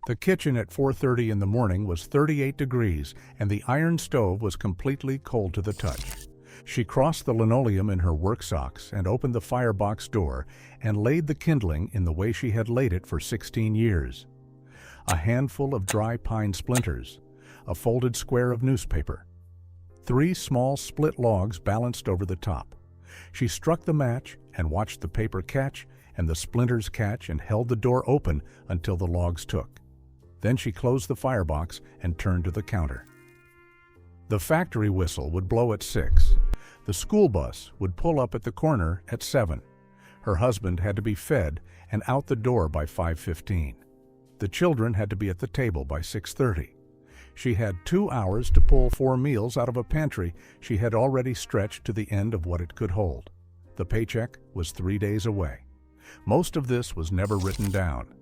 The kitchen at 4:30 in the morning was 38 degrees, and the iron stove was completely cold to the touch. She crossed the linoleum in her work socks and opened the firebox door and laid the kindling in the way she had laid it for 16 years. A handful of dry pine splinters, a folded square of newspaper, 3 small split logs balanced over the top. She struck the match and watched the paper catch and the splinters catch and held the door open until the logs took. Then she closed the firebox and turned to the counter. The factory whistle would blow at 6. The school bus would pull up at the corner at 7. Her husband had to be fed and out the door by 5:15. The children had to be at the table by 6:30. She had 2 hours to pull 4 meals out of a pantry she had already stretched to the end of what it could hold. The paycheck was 3 days away. Most of this was never written down,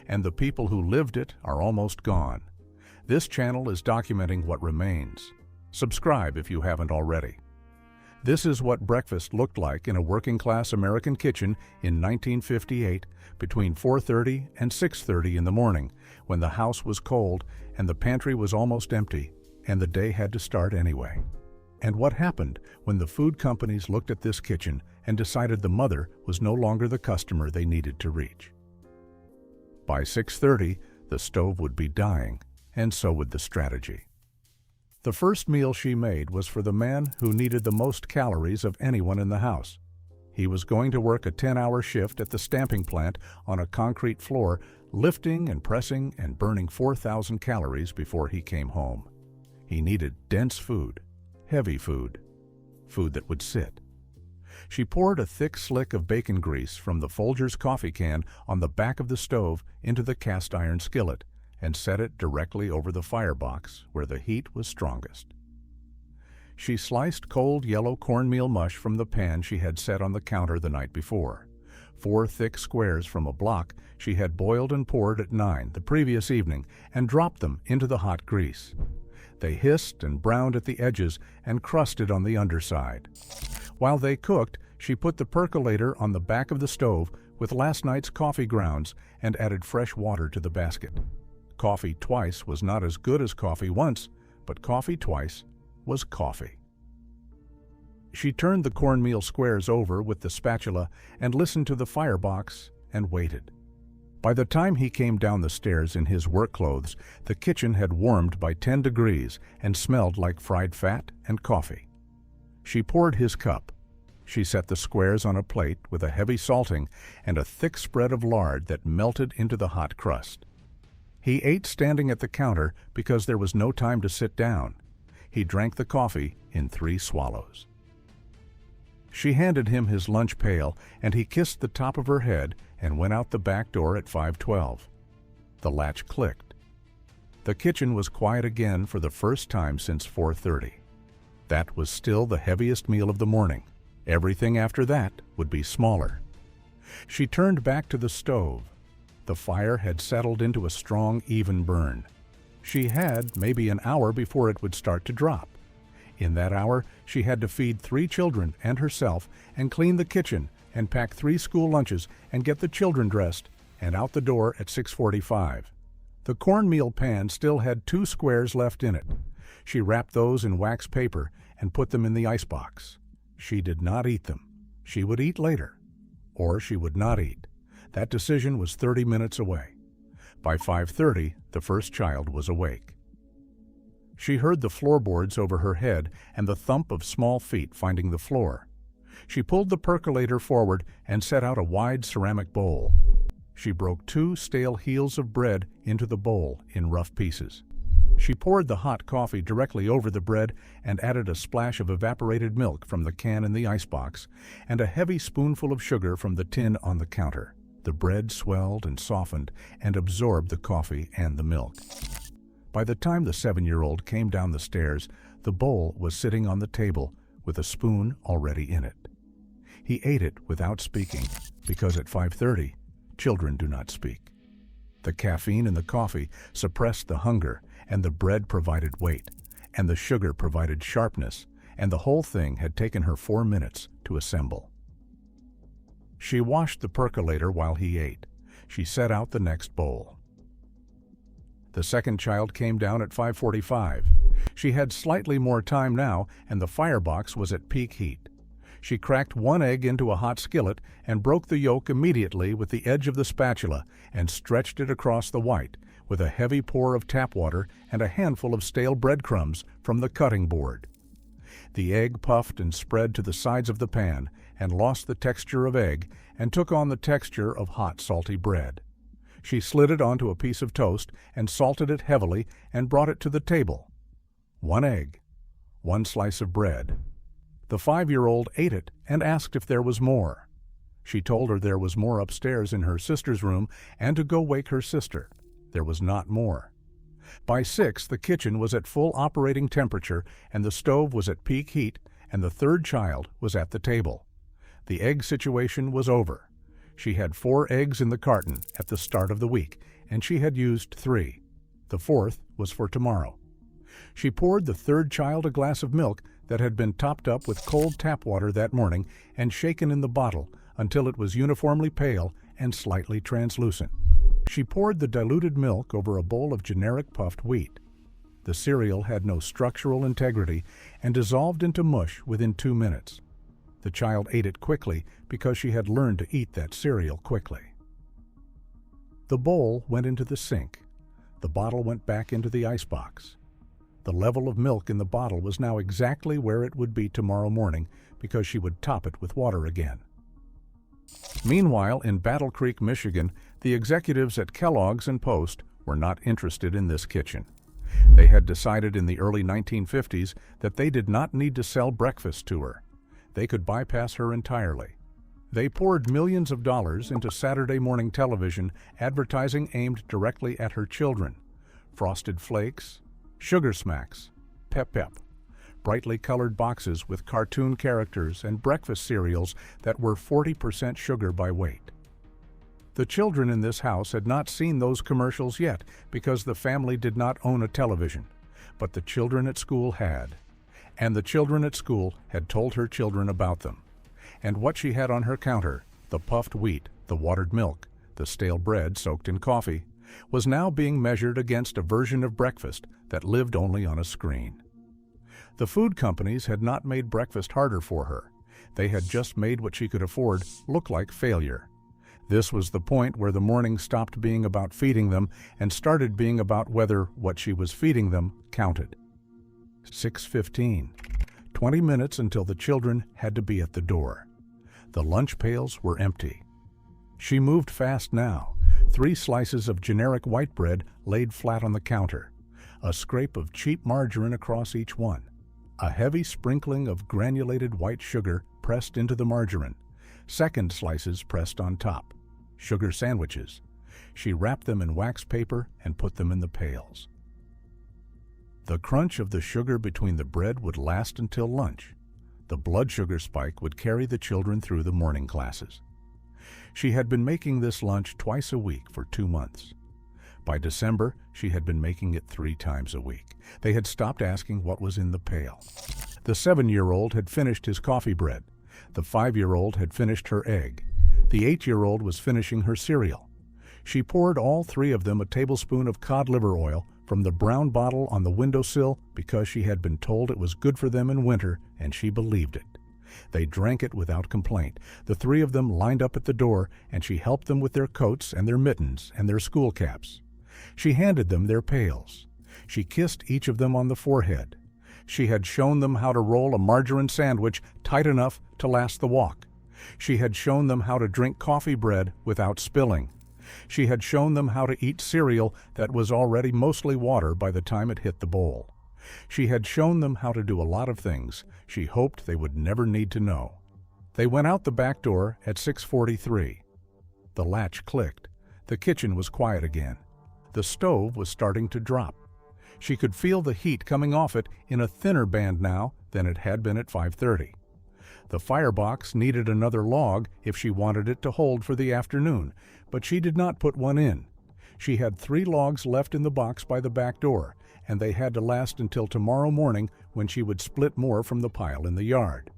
and the people who lived it are almost gone. This channel is documenting what remains. Subscribe if you haven't already. This is what breakfast looked like in a working-class American kitchen in 1958 between 4:30 and 6:30 in the morning, when the house was cold and the pantry was almost empty, and the day had to start anyway. And what happened when the food companies looked at this kitchen and decided the mother was no longer the customer they needed to reach. By 6:30, the stove would be dying, and so would the strategy. The first meal she made was for the man who needed the most calories of anyone in the house. He was going to work a 10-hour shift at the stamping plant on a concrete floor, lifting and pressing and burning 4,000 calories before he came home. He needed dense food, heavy food, food that would sit. She poured a thick slick of bacon grease from the Folgers coffee can on the back of the stove into the cast iron skillet and set it directly over the firebox where the heat was strongest. She sliced cold yellow cornmeal mush from the pan she had set on the counter the night before. 4 thick squares from a block she had boiled and poured at 9 the previous evening and dropped them into the hot grease. They hissed and browned at the edges and crusted on the underside. While they cooked, she put the percolator on the back of the stove with last night's coffee grounds and added fresh water to the basket. Coffee twice was not as good as coffee once, but coffee twice was coffee. She turned the cornmeal squares over with the spatula and listened to the firebox and waited. By the time he came down the stairs in his work clothes, the kitchen had warmed by 10 degrees and smelled like fried fat and coffee. She poured his cup. She set the squares on a plate with a heavy salting and a thick spread of lard that melted into the hot crust. He ate standing at the counter because there was no time to sit down. He drank the coffee in 3 swallows. She handed him his lunch pail, and he kissed the top of her head and went out the back door at 5:12. The latch clicked. The kitchen was quiet again for the first time since 4:30. That was still the heaviest meal of the morning. Everything after that would be smaller. She turned back to the stove. The fire had settled into a strong, even burn. She had maybe an hour before it would start to drop. In that hour, she had to feed 3 children and herself and clean the kitchen and pack 3 school lunches and get the children dressed and out the door at 6:45. The cornmeal pan still had 2 squares left in it. She wrapped those in wax paper and put them in the icebox. She did not eat them. She would eat later, or she would not eat. That decision was 30 minutes away. By 5:30, the first child was awake. She heard the floorboards over her head and the thump of small feet finding the floor. She pulled the percolator forward and set out a wide ceramic bowl. She broke 2 stale heels of bread into the bowl in rough pieces. She poured the hot coffee directly over the bread and added a splash of evaporated milk from the can in the icebox and a heavy spoonful of sugar from the tin on the counter. The bread swelled and softened and absorbed the coffee and the milk. By the time the 7-year-old came down the stairs, the bowl was sitting on the table with a spoon already in it. He ate it without speaking, because at 5:30, children do not speak. The caffeine in the coffee suppressed the hunger, and the bread provided weight, and the sugar provided sharpness, and the whole thing had taken her 4 minutes to assemble. She washed the percolator while he ate. She set out the next bowl. The second child came down at 5:45. She had slightly more time now, and the firebox was at peak heat. She cracked one egg into a hot skillet and broke the yolk immediately with the edge of the spatula and stretched it across the white with a heavy pour of tap water and a handful of stale breadcrumbs from the cutting board. The egg puffed and spread to the sides of the pan and lost the texture of egg and took on the texture of hot, salty bread. She slid it onto a piece of toast and salted it heavily and brought it to the table. One egg, one slice of bread. The 5-year-old ate it and asked if there was more. She told her there was more upstairs in her sister's room and to go wake her sister. There was not more. By 6, the kitchen was at full operating temperature and the stove was at peak heat and the third child was at the table. The egg situation was over. She had 4 eggs in the carton at the start of the week and she had used 3. The fourth was for tomorrow. She poured the third child a glass of milk that had been topped up with cold tap water that morning and shaken in the bottle until it was uniformly pale and slightly translucent. She poured the diluted milk over a bowl of generic puffed wheat. The cereal had no structural integrity and dissolved into mush within 2 minutes. The child ate it quickly because she had learned to eat that cereal quickly. The bowl went into the sink. The bottle went back into the icebox. The level of milk in the bottle was now exactly where it would be tomorrow morning because she would top it with water again. Meanwhile, in Battle Creek, Michigan, the executives at Kellogg's and Post were not interested in this kitchen. They had decided in the early 1950s that they did not need to sell breakfast to her. They could bypass her entirely. They poured millions of dollars into Saturday morning television advertising aimed directly at her children. Frosted Flakes, Sugar Smacks, Pep Pep, brightly colored boxes with cartoon characters and breakfast cereals that were 40% sugar by weight. The children in this house had not seen those commercials yet because the family did not own a television, but the children at school had. And the children at school had told her children about them. And what she had on her counter, the puffed wheat, the watered milk, the stale bread soaked in coffee, was now being measured against a version of breakfast that lived only on a screen. The food companies had not made breakfast harder for her. They had just made what she could afford look like failure. This was the point where the morning stopped being about feeding them and started being about whether what she was feeding them counted. 6:15. 20 minutes until the children had to be at the door. The lunch pails were empty. She moved fast now. 3 slices of generic white bread laid flat on the counter. A scrape of cheap margarine across each one. A heavy sprinkling of granulated white sugar pressed into the margarine. Second slices pressed on top. Sugar sandwiches. She wrapped them in wax paper and put them in the pails. The crunch of the sugar between the bread would last until lunch. The blood sugar spike would carry the children through the morning classes. She had been making this lunch twice a week for 2 months. By December, she had been making it 3 times a week. They had stopped asking what was in the pail. The 7-year-old had finished his coffee bread. The 5-year-old had finished her egg. The 8-year-old was finishing her cereal. She poured all 3 of them a tablespoon of cod liver oil from the brown bottle on the windowsill because she had been told it was good for them in winter, and she believed it. They drank it without complaint. The 3 of them lined up at the door, and she helped them with their coats and their mittens and their school caps. She handed them their pails. She kissed each of them on the forehead. She had shown them how to roll a margarine sandwich tight enough to last the walk. She had shown them how to drink coffee bread without spilling. She had shown them how to eat cereal that was already mostly water by the time it hit the bowl. She had shown them how to do a lot of things she hoped they would never need to know. They went out the back door at 6:43. The latch clicked. The kitchen was quiet again. The stove was starting to drop. She could feel the heat coming off it in a thinner band now than it had been at 5:30. The firebox needed another log if she wanted it to hold for the afternoon, but she did not put one in. She had 3 logs left in the box by the back door, and they had to last until tomorrow morning when she would split more from the pile in the yard.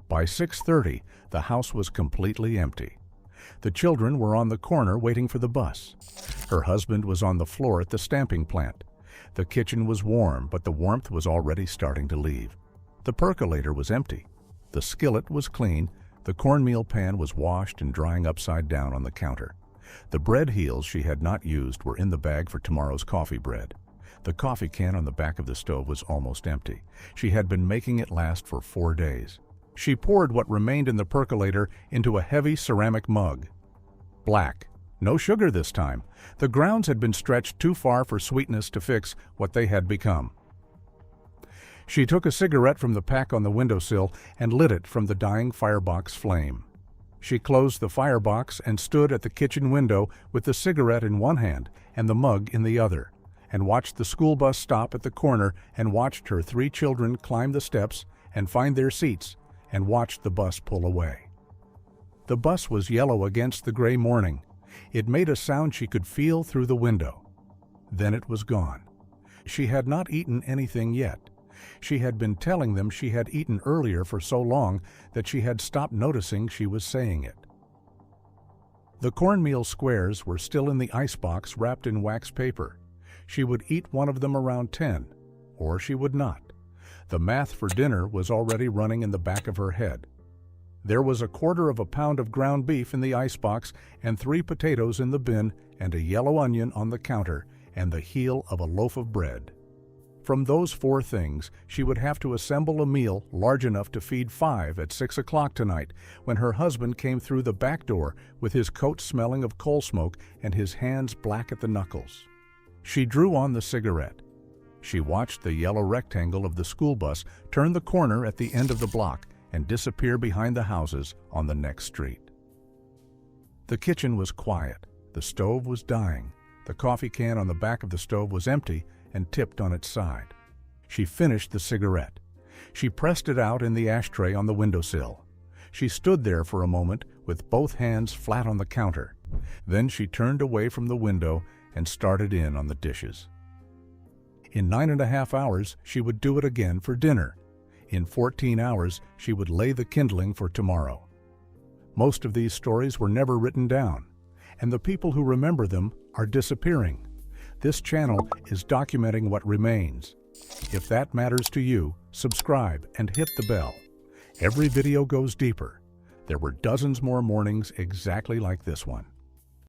By 6:30, the house was completely empty. The children were on the corner waiting for the bus. Her husband was on the floor at the stamping plant. The kitchen was warm, but the warmth was already starting to leave. The percolator was empty. The skillet was clean. The cornmeal pan was washed and drying upside down on the counter. The bread heels she had not used were in the bag for tomorrow's coffee bread. The coffee can on the back of the stove was almost empty. She had been making it last for 4 days. She poured what remained in the percolator into a heavy ceramic mug. Black. No sugar this time. The grounds had been stretched too far for sweetness to fix what they had become. She took a cigarette from the pack on the windowsill and lit it from the dying firebox flame. She closed the firebox and stood at the kitchen window with the cigarette in one hand and the mug in the other, and watched the school bus stop at the corner and watched her 3 children climb the steps and find their seats and watched the bus pull away. The bus was yellow against the gray morning. It made a sound she could feel through the window. Then it was gone. She had not eaten anything yet. She had been telling them she had eaten earlier for so long that she had stopped noticing she was saying it. The cornmeal squares were still in the icebox wrapped in wax paper. She would eat one of them around 10, or she would not. The math for dinner was already running in the back of her head. There was 1/4 pound of ground beef in the icebox and 3 potatoes in the bin and a yellow onion on the counter and the heel of a loaf of bread. From those 4 things, she would have to assemble a meal large enough to feed 5 at 6 o'clock tonight when her husband came through the back door with his coat smelling of coal smoke and his hands black at the knuckles. She drew on the cigarette. She watched the yellow rectangle of the school bus turn the corner at the end of the block and disappear behind the houses on the next street. The kitchen was quiet. The stove was dying. The coffee can on the back of the stove was empty and tipped on its side. She finished the cigarette. She pressed it out in the ashtray on the windowsill. She stood there for a moment with both hands flat on the counter. Then she turned away from the window and started in on the dishes. In 9.5 hours, she would do it again for dinner. In 14 hours, she would lay the kindling for tomorrow. Most of these stories were never written down, and the people who remember them are disappearing. This channel is documenting what remains. If that matters to you, subscribe and hit the bell. Every video goes deeper. There were dozens more mornings exactly like this one.